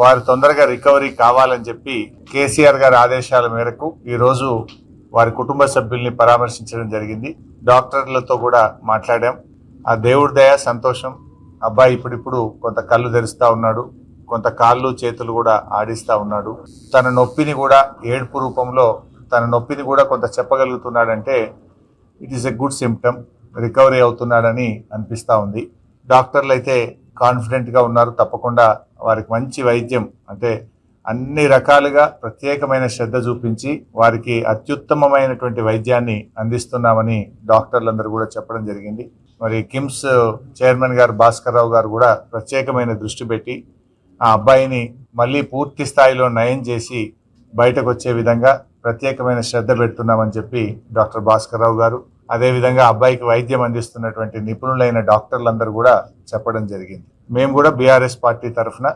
వారు తొందరగా రికవరీ కావాలని చెప్పి కేసీఆర్ గారి ఆదేశాల మేరకు ఈరోజు వారి కుటుంబ సభ్యుల్ని పరామర్శించడం జరిగింది. డాక్టర్లతో కూడా మాట్లాడాం. ఆ దేవుడి దయ సంతోషం. అబ్బాయి ఇప్పుడిప్పుడు కొంత కళ్ళు తెరుస్తా ఉన్నాడు, కొంత కాళ్ళు చేతులు కూడా ఆడిస్తా ఉన్నాడు. తన నొప్పిని కూడా ఏడుపు రూపంలో తన నొప్పిని కూడా కొంత చెప్పగలుగుతున్నాడంటే it is a good symptom. Recovery అవుతున్నాడని అనిపిస్తూ ఉంది. డాక్టర్లు అయితే కాన్ఫిడెంట్గా ఉన్నారు. తప్పకుండా వారికి మంచి వైద్యం అంటే అన్ని రకాలుగా ప్రత్యేకమైన శ్రద్ధ చూపించి వారికి అత్యుత్తమమైనటువంటి వైద్యాన్ని అందిస్తున్నామని డాక్టర్లందరూ కూడా చెప్పడం జరిగింది. మరి కిమ్స్ చైర్మన్ గారు భాస్కర్ రావు గారు కూడా ప్రత్యేకమైన దృష్టి పెట్టి ఆ అబ్బాయిని మళ్ళీ పూర్తి స్థాయిలో నయం చేసి బయటకు వచ్చే విధంగా ప్రత్యేకమైన శ్రద్ధ పెడుతున్నామని చెప్పి డాక్టర్ భాస్కర్ రావు గారు, అదేవిధంగా అబ్బాయికి వైద్యం అందిస్తున్నటువంటి నిపుణులైన డాక్టర్లందరూ కూడా చెప్పడం జరిగింది. మేము కూడా బీఆర్ఎస్ పార్టీ తరఫున